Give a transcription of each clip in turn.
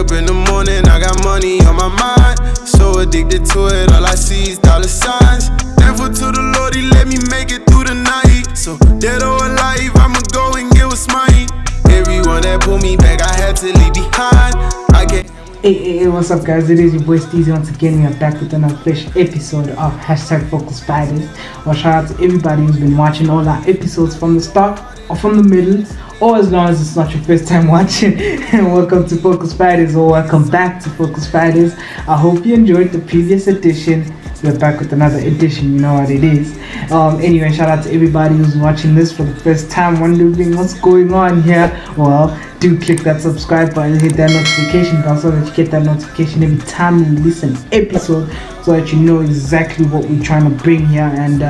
up in the morning, I got money on my mind. So addicted to it, all I see is dollar signs. Thankful to the Lord, he let me make it through the night. So dead or alive, I'ma go and get what's mine. Everyone that pulled me back, I had to leave behind. I can't. Hey, what's up guys, it is your boy Steezy once again. We are back with another fresh episode of Focus Fridays. Well, shout out to everybody who's been watching all our episodes from the start or from the middle, or as long as it's not your first time watching. Welcome to Focus Fridays, or welcome back to Focus Fridays. I hope you enjoyed the previous edition. We're back with another edition, you know what it is. Anyway, shout out to everybody who's watching this for the first time, wondering what's going on here. Well, do click that subscribe button, hit that notification bell so that you get that notification every time we release an episode, so that you know exactly what we're trying to bring here. And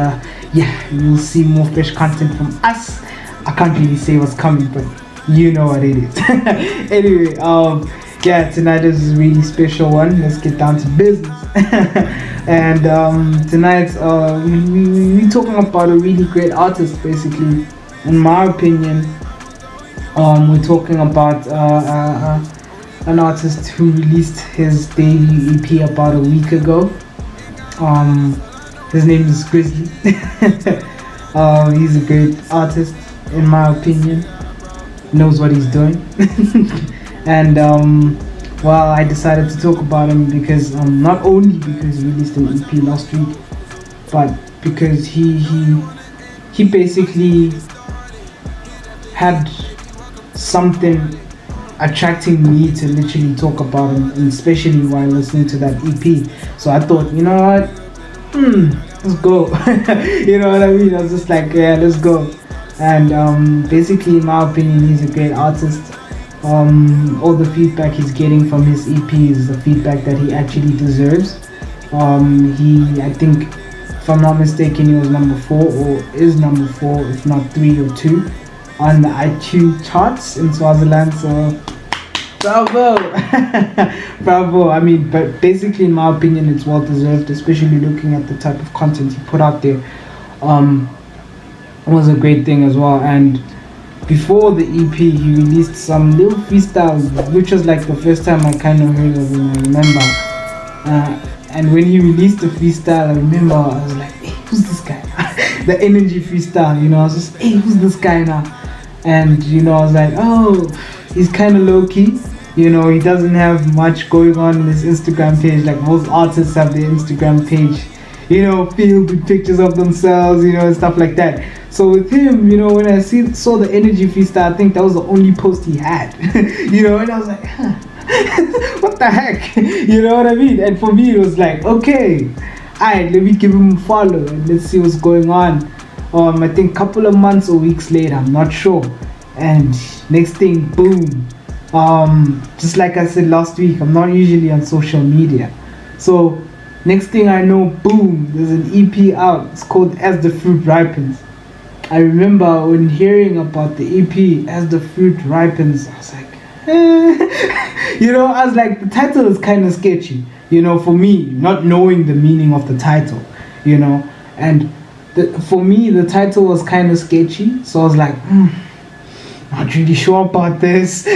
yeah, you'll see more fresh content from us. I can't really say what's coming, but you know what it is. Anyway, yeah, tonight is a really special one. Let's get down to business. And tonight we're talking about a really great artist, basically, in my opinion. We're talking about an artist who released his debut EP about a week ago. His name is Grixxly. He's a great artist, in my opinion. Knows what he's doing. And well, I decided to talk about him because not only because he released an EP last week, but because he basically had something attracting me to literally talk about him, and especially while listening to that EP. So I thought, you know what, let's go. You know what I mean? I was just like, yeah, let's go. And basically, in my opinion, he's a great artist. All the feedback he's getting from his EP is the feedback that he actually deserves. I think, if I'm not mistaken, he was number 4 or is number 4, if not 3 or 2 on the iTunes charts in Swaziland. So bravo. Bravo. I mean, but basically, in my opinion, it's well deserved, especially looking at the type of content he put out there. It was a great thing as well. And before the EP, he released some little freestyle, which was like the first time I kind of heard of him, I remember. And when he released the freestyle, I remember I was like, hey, who's this guy? The energy freestyle, you know, I was just, hey, who's this guy now? And, you know, I was like, oh, he's kind of low-key. You know, he doesn't have much going on his Instagram page. Like most artists have their Instagram page, you know, filled with pictures of themselves, you know, and stuff like that. So with him, you know, when I saw the energy freestyle, I think that was the only post he had. You know, and I was like, huh, what the heck? You know what I mean? And for me, it was like, okay, alright, let me give him a follow and let's see what's going on. I think a couple of months or weeks later, I'm not sure. And next thing, boom. Just like I said last week, I'm not usually on social media. So next thing I know, boom, there's an EP out. It's called As the Fruit Ripens. I remember when hearing about the EP, As the Fruit Ripens, I was like, you know, I was like, the title is kind of sketchy, you know, for me, not knowing the meaning of the title, you know. And for me, the title was kind of sketchy, so I was like, not really sure about this.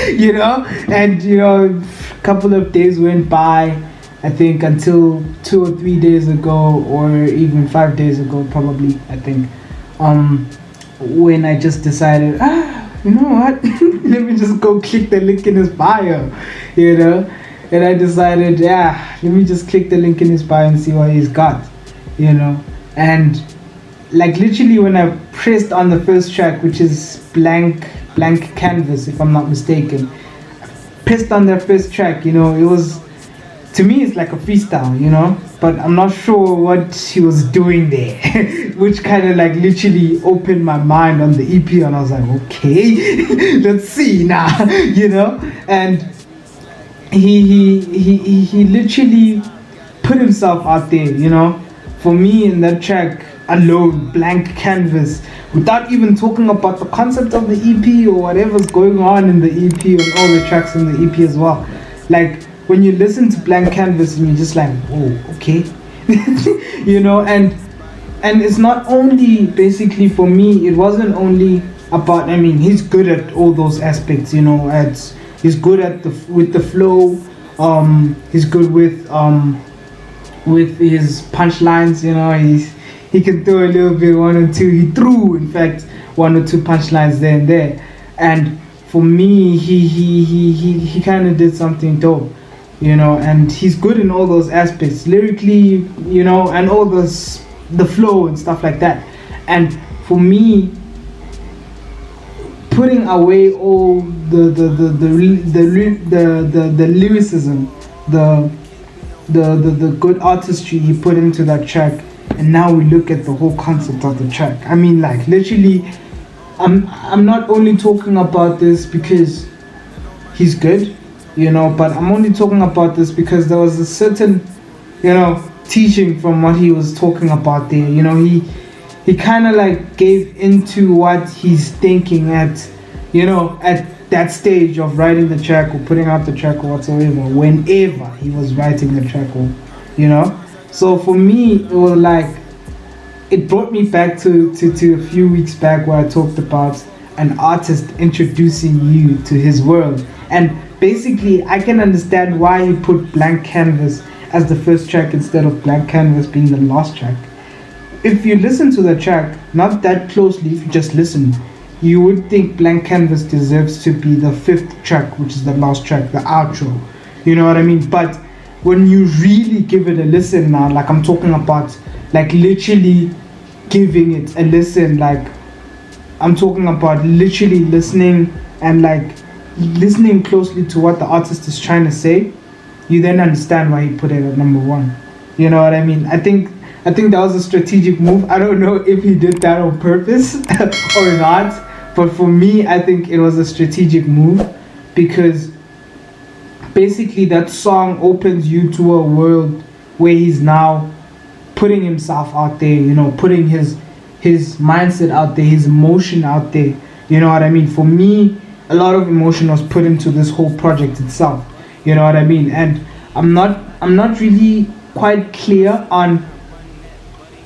You know. And you know, a couple of days went by, I think, until 2 or 3 days ago, or even 5 days ago probably, I think, when I just decided, you know what, let me just go click the link in his bio, you know. And I decided, yeah, let me just click the link in his bio and see what he's got, you know. And like literally when I pressed on the first track, which is blank canvas, if I'm not mistaken, I pressed on that first track, you know, it was, to me, it's like a freestyle, you know, but I'm not sure what he was doing there, which kind of like literally opened my mind on the EP, and I was like, okay, let's see now, you know. And he literally put himself out there, you know. For me, in that track alone, blank canvas, without even talking about the concept of the EP or whatever's going on in the EP and all the tracks in the EP as well, like, when you listen to blank canvas and you're just like, oh, okay. You know. And it's not only, basically for me, it wasn't only about, I mean, he's good at all those aspects, you know, at He's good at with the flow. He's good with his punchlines. You know, he can throw a little bit, one or two. He threw, in fact, one or two punchlines there and there. And for me, he kind of did something dope, you know. And he's good in all those aspects, lyrically, you know, and all the flow and stuff like that. And for me, putting away all the lyricism, the good artistry he put into that track, and now we look at the whole concept of the track. I mean, like, literally, I'm not only talking about this because he's good, you know, but I'm only talking about this because there was a certain, you know, teaching from what he was talking about there. You know, he kind of like gave into what he's thinking at, you know, at that stage of writing the track or putting out the track or whatsoever, whenever he was writing the track, or, you know. So for me, it was like, it brought me back to a few weeks back where I talked about an artist introducing you to his world. And basically, I can understand why he put Blank Canvas as the first track instead of Blank Canvas being the last track. If you listen to the track, not that closely, if you just listen, you would think Blank Canvas deserves to be the fifth track, which is the last track, the outro. You know what I mean? But when you really give it a listen now, like I'm talking about, like literally giving it a listen, like I'm talking about literally listening and like listening closely to what the artist is trying to say, you then understand why he put it at number one. You know what I mean? I think that was a strategic move. I don't know if he did that on purpose or not, but for me, I think it was a strategic move, because basically that song opens you to a world where he's now putting himself out there, you know, putting his mindset out there, his emotion out there. You know what I mean? For me, a lot of emotion was put into this whole project itself. You know what I mean? And I'm not really quite clear on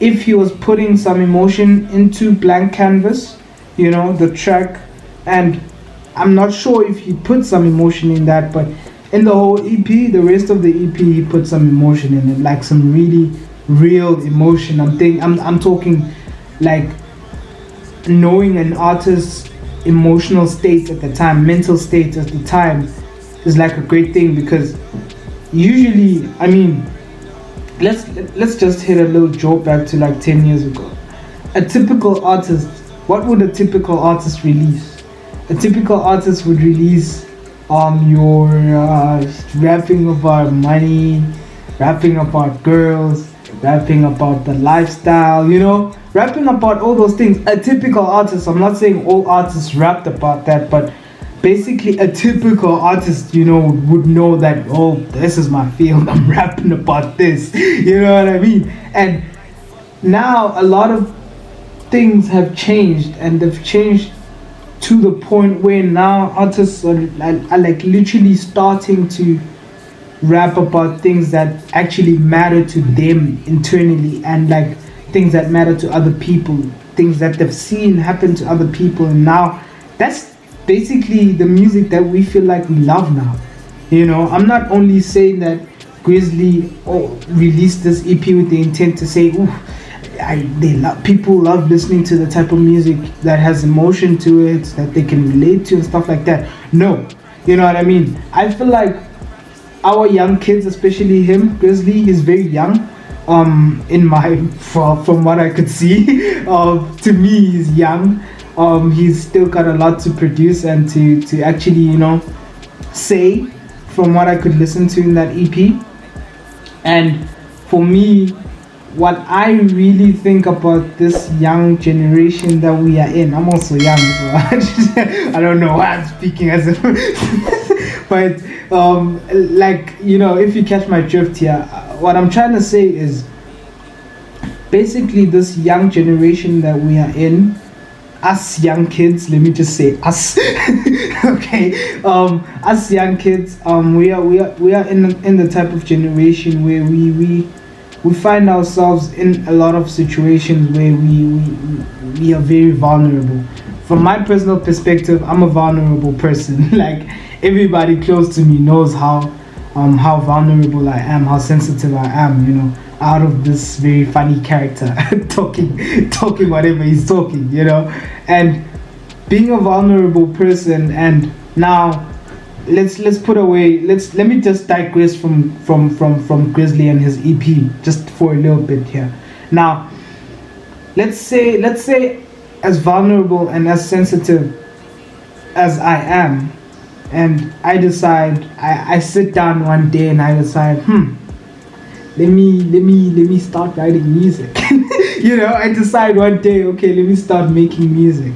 if he was putting some emotion into Blank Canvas, you know, the track, and I'm not sure if he put some emotion in that, but in the whole EP, the rest of the EP, he put some emotion in it, like some really real emotion. I'm talking like knowing an artist's emotional state at the time, mental state at the time, is like a great thing, because usually, I mean, let's just hit a little joke back to like 10 years ago. A typical artist, what would a typical artist release? A typical artist would release your rapping about money, rapping about girls, rapping about the lifestyle, you know, rapping about all those things. A typical artist, I'm not saying all artists rapped about that, but basically a typical artist, you know, would know that, oh, this is my field, I'm rapping about this, you know what I mean? And now a lot of things have changed, and they've changed to the point where now artists are like literally starting to rap about things that actually matter to them internally, and like things that matter to other people, things that they've seen happen to other people. And now that's basically the music that we feel like we love now. You know, I'm not only saying that Grixxly released this EP with the intent to say, ooh, people love listening to the type of music that has emotion to it, that they can relate to and stuff like that. No, you know what I mean? I feel like our young kids, especially him, Grixxly, he's very young. From what I could see, to me, he's young. He's still got a lot to produce and to actually, you know, say, from what I could listen to in that EP. And for me, what I really think about this young generation that we are in, I'm also young, so I don't know why I'm speaking as if, but like, you know, if you catch my drift here, what I'm trying to say is basically this young generation that we are in, us young kids, let me just say us, okay, us young kids, we are in the type of generation where we find ourselves in a lot of situations where we are very vulnerable. from my personal perspective, I'm a vulnerable person. Like everybody close to me knows how vulnerable I am, how sensitive I am. Out of this very funny character, talking whatever he's talking. And being a vulnerable person, and now let's put away. Let me just digress from Grixxly and his EP just for a little bit here. Now, let's say as vulnerable and as sensitive as I am, and I sit down one day and I decide, let me start writing music. I decide one day, okay, let me start making music.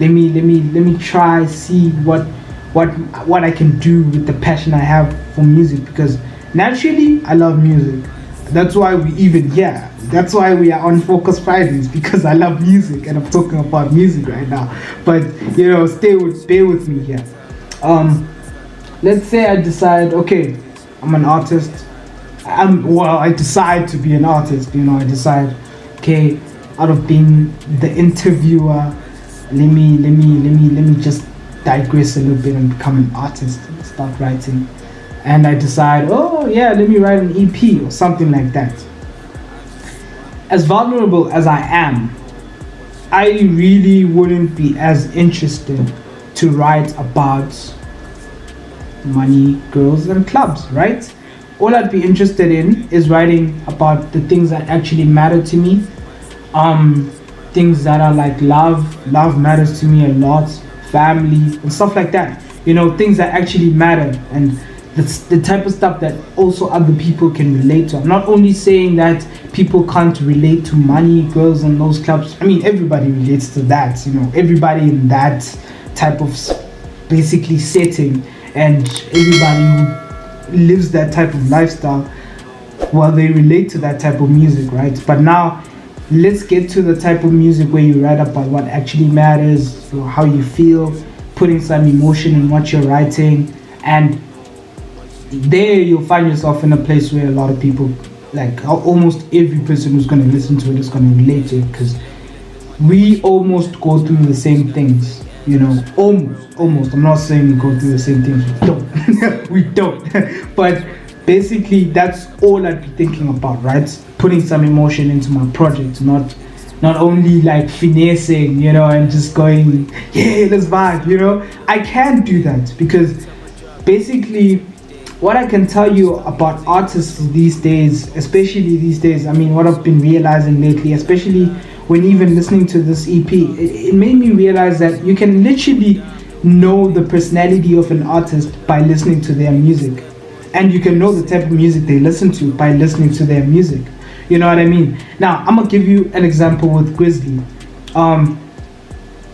Let me try see what I can do with the passion I have for music, because naturally I love music. That's why we even here. That's why we are on Focus Fridays, because I love music and I'm talking about music right now. But bear with me here. Let's say I decide, okay, I'm an artist. I decide to be an artist. I decide, okay, out of being the interviewer, let me just digress a little bit and become an artist and start writing. And I decide, oh yeah, let me write an EP or something like that. As vulnerable as I am, I really wouldn't be as interested to write about money, girls, and clubs, right? All I'd be interested in is writing about the things that actually matter to me. Things that are like love. Love matters to me a lot. Family and stuff like that. Things that actually matter, and the type of stuff that also other people can relate to. I'm not only saying that people can't relate to money, girls, and those clubs. I mean, everybody relates to that. Everybody in that type of basically setting, and everybody who lives that type of lifestyle, well, they relate to that type of music, right? But now let's get to the type of music where you write about what actually matters, how you feel, putting some emotion in what you're writing. And there you'll find yourself in a place where a lot of people, like almost every person who's going to listen to it is going to relate to it, because we almost go through the same things. Almost. I'm not saying we go through the same things. We don't. But basically, that's all I'd be thinking about, right? Putting some emotion into my project, not only like finessing, and just going, yeah, let's vibe, I can't do that, because basically what I can tell you about artists these days, especially these days, I mean, what I've been realizing lately, especially when even listening to this EP, it made me realize that you can literally know the personality of an artist by listening to their music. And you can know the type of music they listen to by listening to their music. You know what I mean? Now, I'm gonna give you an example with Grixxly.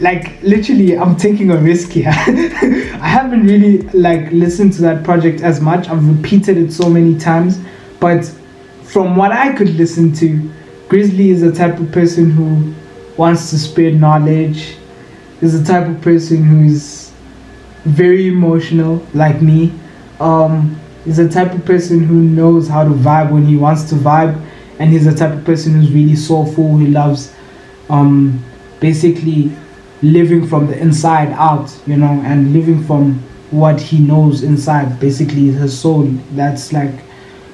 Like literally, I'm taking a risk here. I haven't really listened to that project as much. I've repeated it so many times, but from what I could listen to, Grixxly is the type of person who wants to spread knowledge. Is the type of person who is very emotional, like me. He's the type of person who knows how to vibe when he wants to vibe, and he's the type of person who's really soulful. He loves basically living from the inside out, and living from what he knows inside, basically his soul. That's like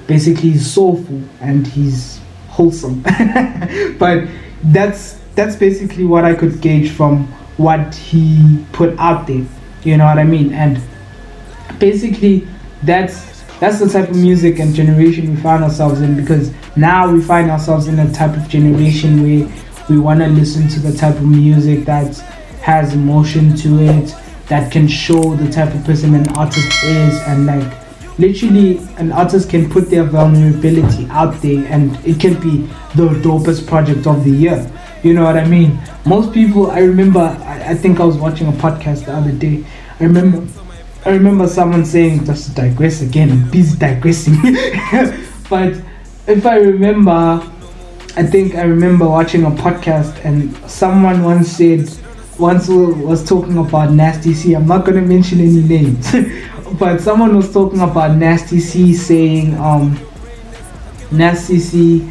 basically he's soulful and he's wholesome. But that's basically what I could gauge from what he put out there, you know what I mean? And basically that's the type of music and generation we find ourselves in, because now we find ourselves in a type of generation where we want to listen to the type of music that has emotion to it, that can show the type of person an artist is, and literally an artist can put their vulnerability out there and it can be the dopest project of the year. You know what I mean? Most people, I remember, I think I was watching a podcast the other day. I remember someone saying, just to digress again, I'm busy digressing. But if I remember, I think I remember watching a podcast and someone once was talking about Nasty C. I'm not going to mention any names. But someone was talking about Nasty C, saying Nasty C,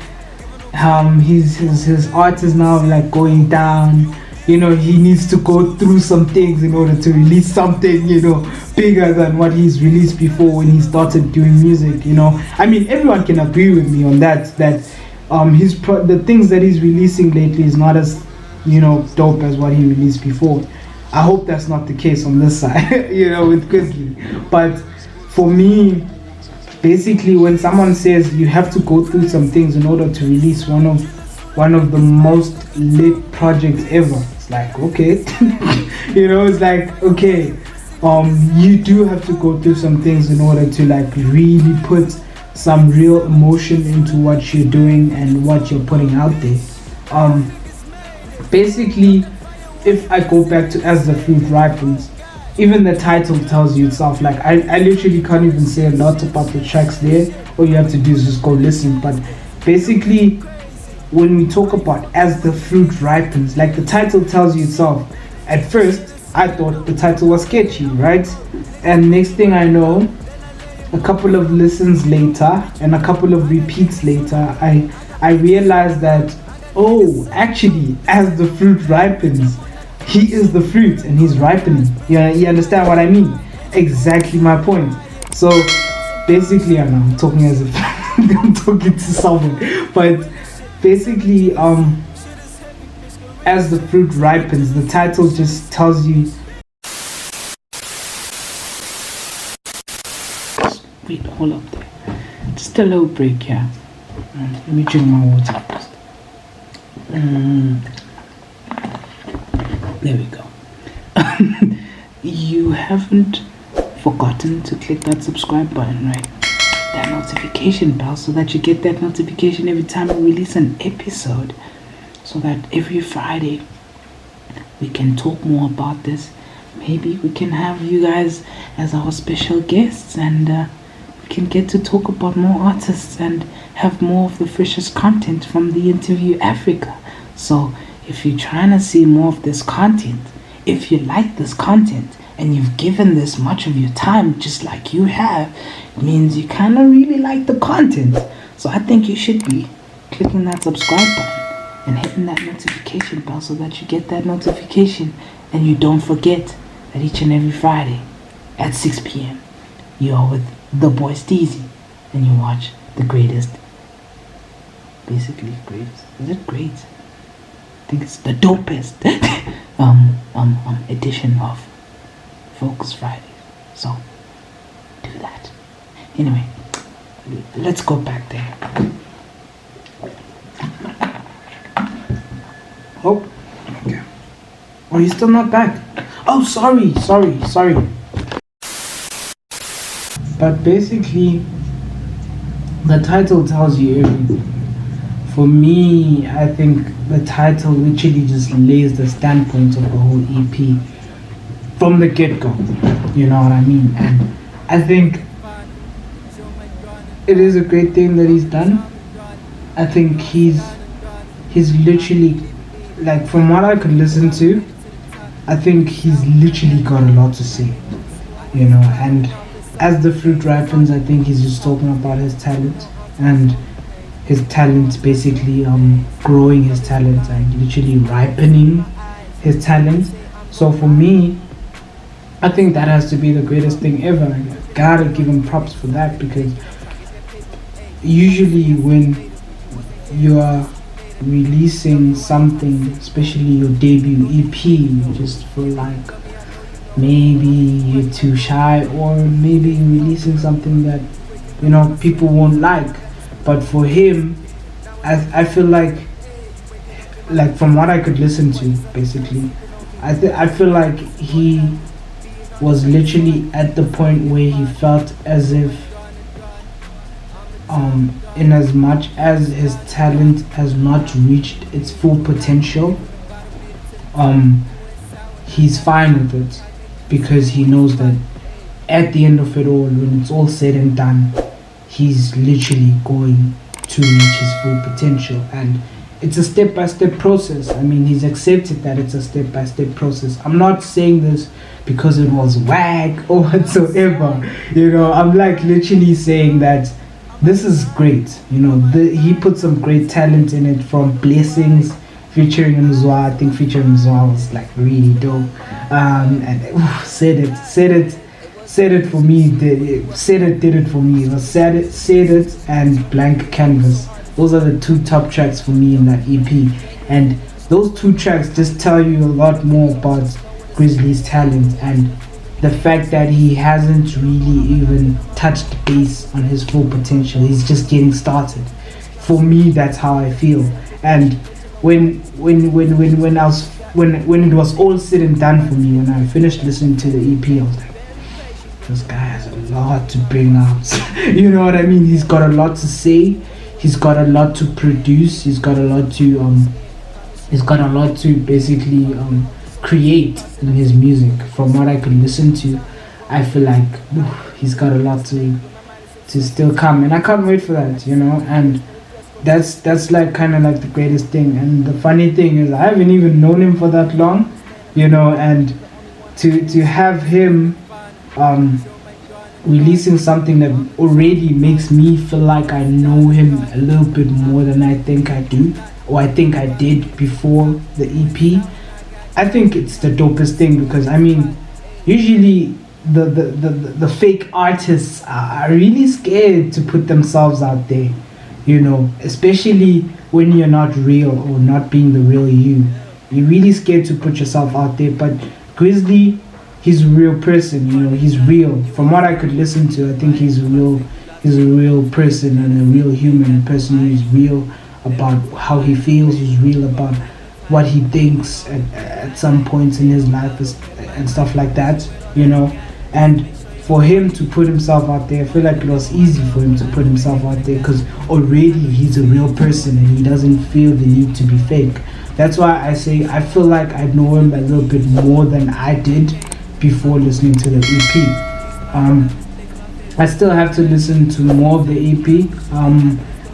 his art is now going down, he needs to go through some things in order to release something, bigger than what he's released before when he started doing music. I mean, everyone can agree with me on that the things that he's releasing lately is not as dope as what he released before. I hope that's not the case on this side, with Grixxly. But for me, basically, when someone says you have to go through some things in order to release one of the most lit projects ever, it's like, okay. It's like, okay, you do have to go through some things in order to like really put some real emotion into what you're doing and what you're putting out there. Basically, if I go back to As the Fruit Ripens, even the title tells you itself. Like, I literally can't even say a lot about the tracks there. All you have to do is just go listen. But basically, when we talk about As the Fruit Ripens, like the title tells you itself. At first, I thought the title was sketchy, right? And next thing I know, a couple of listens later and a couple of repeats later, I realized that, oh, actually, as the fruit ripens, he is the fruit and he's ripening. You understand what I mean? Exactly my point. So basically, I know I'm talking as if I'm talking to someone, but basically, as the fruit ripens, the title just tells you. Wait, hold up there. Just a little break here. Let me drink my water first. There we go. You haven't forgotten to click that subscribe button, right? That notification bell, so that you get that notification every time we release an episode. So that every Friday we can talk more about this. Maybe we can have you guys as our special guests, and can get to talk about more artists and have more of the freshest content from the Interview Africa. So if you're trying to see more of this content, if you like this content and you've given this much of your time just like you have, it means you kind of really like the content. So I think you should be clicking that subscribe button and hitting that notification bell so that you get that notification and you don't forget that each and every Friday at 6 p.m. you are with the boy Steezy and you watch the greatest, basically greatest, is it great? I think it's the dopest edition of Focus Fridays. So do that. Anyway, let's go back there. Oh, okay. Oh, you're still not back. Oh, sorry. But basically, the title tells you everything. For me, I think the title literally just lays the standpoint of the whole EP from the get-go. You know what I mean? And I think it is a great thing that he's done. I think he's literally, like, from what I could listen to, I think he's literally got a lot to say. And as the fruit ripens, I think he's just talking about his talent and his talent, basically growing his talent and literally ripening his talent. So for me, I think that has to be the greatest thing ever. I gotta give him props for that, because usually when you are releasing something, especially your debut EP, you just feel like maybe you're too shy, or maybe you're releasing something that people won't like. But for him, I feel like from what I could listen to, basically, I feel like he was literally at the point where he felt as if in as much as his talent has not reached its full potential, he's fine with it, because he knows that at the end of it all, when it's all said and done, he's literally going to reach his full potential. And it's a step-by-step process. I mean, he's accepted that it's a step-by-step process. I'm not saying this because it was whack or whatsoever. I'm like literally saying that this is great. He put some great talent in it, from Blessings featuring Mzwa. I think featuring Mzwa was like really dope. And said it for me. Did it for me. It was said it and Blank Canvas. Those are the two top tracks for me in that EP. And those two tracks just tell you a lot more about Grixxly's talent and the fact that he hasn't really even touched base on his full potential. He's just getting started. For me, that's how I feel. And when it was all said and done for me, when I finished listening to the EP, I was like, this guy has a lot to bring out. You know what I mean? He's got a lot to say. He's got a lot to produce. He's got a lot to basically create in his music. From what I could listen to, I feel like he's got a lot to still come, and I can't wait for that. And that's like kind of like the greatest thing. And the funny thing is, I haven't even known him for that long, and to have him releasing something that already makes me feel like I know him a little bit more than I think I do, or I think I did before the EP. I think it's the dopest thing, because I mean, usually the fake artists are really scared to put themselves out there, especially when you're not real or not being the real you. You're really scared to put yourself out there. But Grixxly, he's a real person, he's real. From what I could listen to, I think he's a real person and a real human, a person who's real about how he feels, who's real about what he thinks at some points in his life and stuff like that, And for him to put himself out there, I feel like it was easy for him to put himself out there because already he's a real person and he doesn't feel the need to be fake. That's why I say I feel like I know him a little bit more than I did before listening to the EP. I still have to listen to more of the EP.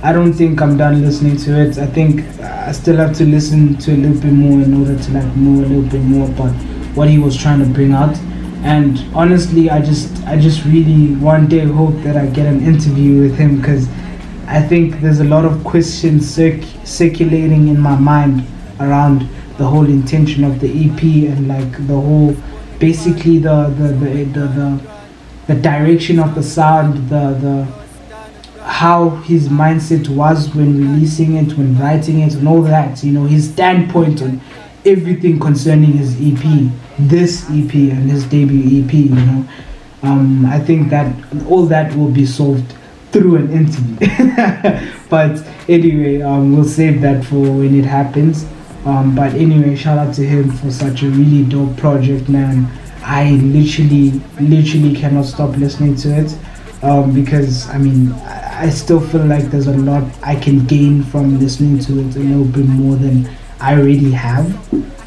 I don't think I'm done listening to it. I think I still have to listen to a little bit more in order to like know a little bit more about what he was trying to bring out. And honestly, I just really one day hope that I get an interview with him, because I think there's a lot of questions circulating in my mind around the whole intention of the EP and like the whole, basically the direction of the sound, the how his mindset was when releasing it, when writing it, and all that. His standpoint on everything concerning his EP, this EP and his debut EP. I think that all that will be solved through an interview. But anyway, we'll save that for when it happens. But anyway, shout out to him for such a really dope project, man. I literally cannot stop listening to it, because I mean, I still feel like there's a lot I can gain from listening to it a little bit more than I already have.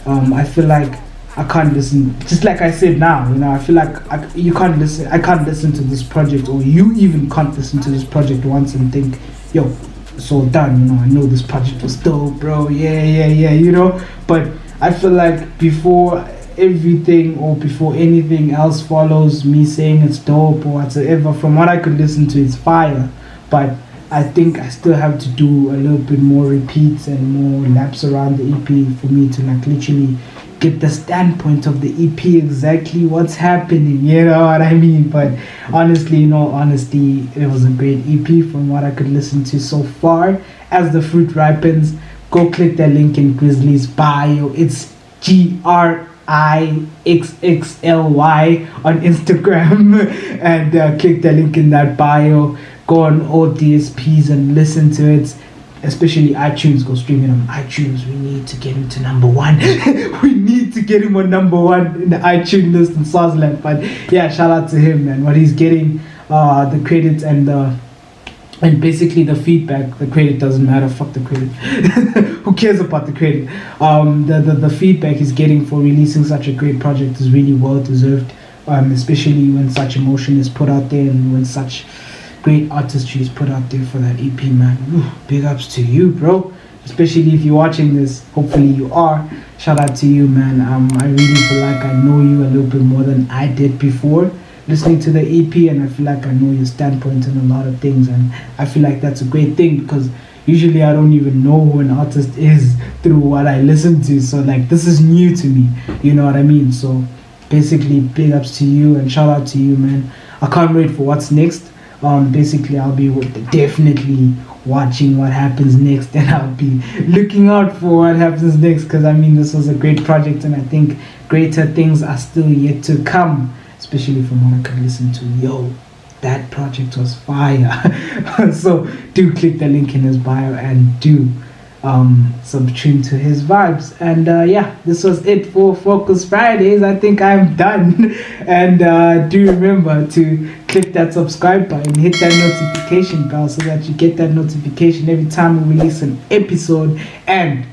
I feel like I can't listen, just like I said now, I feel like I can't listen to this project, or you even can't listen to this project once and think, yo, it's all done, I know this project was dope, bro, yeah, but I feel like before everything or before anything else follows, me saying it's dope or whatsoever, from what I could listen to, it's fire. But I think I still have to do a little bit more repeats and more laps around the EP for me to like literally get the standpoint of the EP, exactly what's happening, you know what I mean? But honestly, in all honesty, it was a great EP from what I could listen to so far. As the fruit ripens, go click that link in Grixxly's bio. It's GRIXXLY on Instagram and click the link in that bio. Go on all DSPs and listen to it, especially iTunes. Go stream it on iTunes. We need to get him to number one. We need to get him on number one in the iTunes list in Swaziland. But yeah, shout out to him, man. What he's getting, the credits and basically the feedback. The credit doesn't matter. Fuck the credit. Who cares about the credit? The feedback he's getting for releasing such a great project is really well deserved. Especially when such emotion is put out there and when such great artistry is put out there for that EP, man. Ooh, big ups to you, bro. Especially if you're watching this. Hopefully you are. Shout out to you, man. I really feel like I know you a little bit more than I did before listening to the EP, and I feel like I know your standpoint on a lot of things, and I feel like that's a great thing, because Usually I don't even know who an artist is through what I listen to. So like this is new to me. You know what I mean? So basically big ups to you and shout out to you, man. I can't wait for what's next. Basically I'll be definitely watching what happens next, and I'll be looking out for what happens next, because I mean this was a great project and I think greater things are still yet to come, especially from what I could listen to. Yo, that project was fire. So do click the link in his bio and do subtune to his vibes. And yeah, this was it for Focus Fridays. I think I'm done. And do remember to click that subscribe button, hit that notification bell so that you get that notification every time we release an episode. And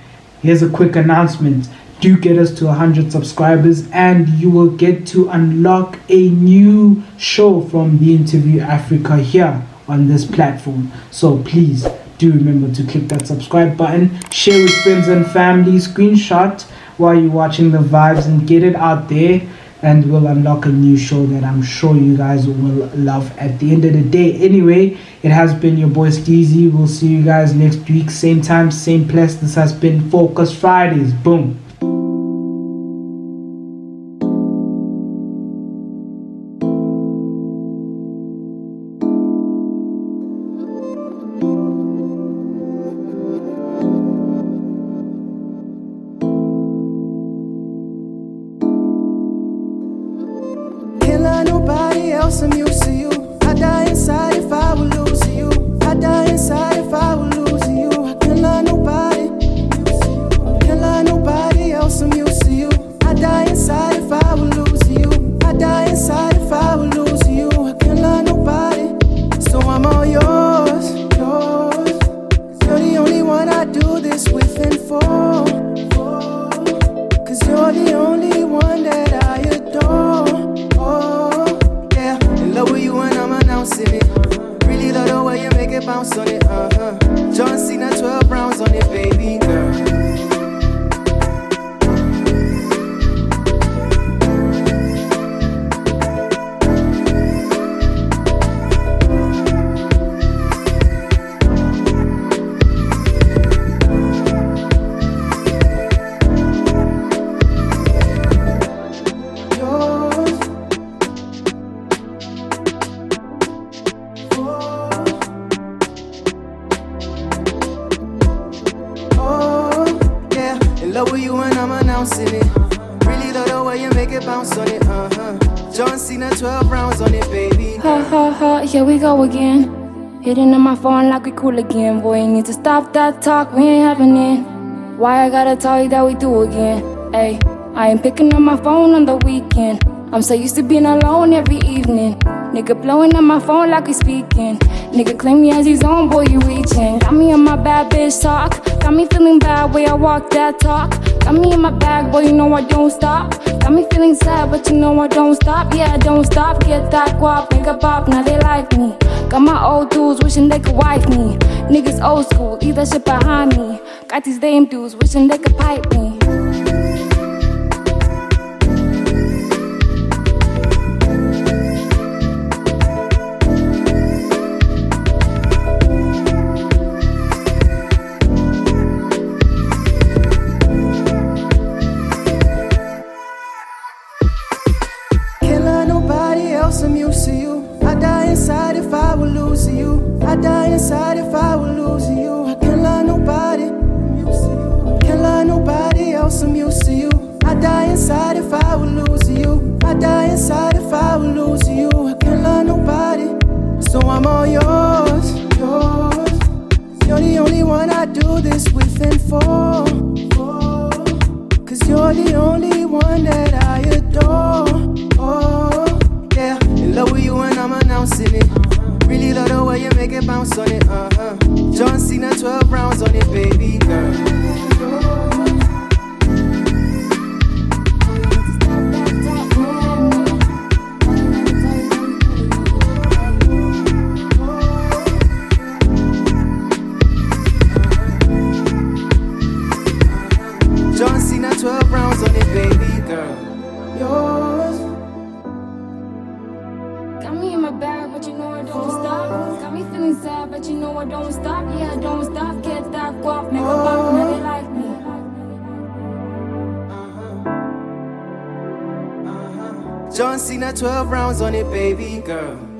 here's a quick announcement: do get us to 100 subscribers and you will get to unlock a new show from the Interview Africa here on this platform. So please do remember to click that subscribe button, share with friends and family, screenshot while you're watching the vibes, and get it out there, and we'll unlock a new show that I'm sure you guys will love at the end of the day. Anyway, it has been your boy Steezy. We'll see you guys next week, same time, same place. This has been Focus Fridays. Boom. Nobody else, I'm used to you. I die inside if I would lose you. I die inside if I would lose you. I can't lie nobody. Can't lie nobody else, I'm used to you. I die inside if I would lose you. I die inside if I would lose you. I can't lie nobody. So I'm all yours, yours. You're the only one I do this with and for. Cause you're the only one that I adore. Love with you and I'm announcing it. Really love the way you make it bounce on it, John Cena, 12 rounds on it, baby girl. Love with you and I'm announcing it. Really love the way you make it bounce on it, John Cena, 12 rounds on it, baby. Ha ha ha, here we go again. Hitting on my phone like we cool again. Boy, you need to stop that talk, we ain't having it. Why I gotta tell you that we do again? Ayy, I ain't picking up my phone on the weekend. I'm so used to being alone every evening. Nigga blowing up my phone like we speaking. Nigga claim me as his own, boy, you reaching. Got me on my bad bitch talk. Got me feeling bad way I walk that talk. Got me in my bag, boy, you know I don't stop. Got me feeling sad, but you know I don't stop. Yeah, I don't stop, get that guap, make a pop, now they like me. Got my old dudes wishing they could wife me. Niggas old school, leave that shit behind me. Got these damn dudes wishing they could pipe me. I'm used to you. I die inside if I would lose you. I die inside if I would lose you. I can't lie nobody. Can't lie nobody else, I'm used to you. I die inside if I would lose you. I die inside if I would lose you. I can't lie nobody. So I'm all yours, yours. You're the only one I do this with and for. Cause you're the only one that I adore. Yeah, in love with you and I'm announcing it. Really love the way you make it bounce on it, John Cena, 12 rounds on it, baby girl. John Cena, 12 rounds on it, baby girl. Yours. Got me in my bag, but you know I don't stop. Got me feeling sad, but you know I don't stop. Yeah, I don't stop. Get that guap, make a bop, now they like me. John Cena 12 rounds on it, baby girl.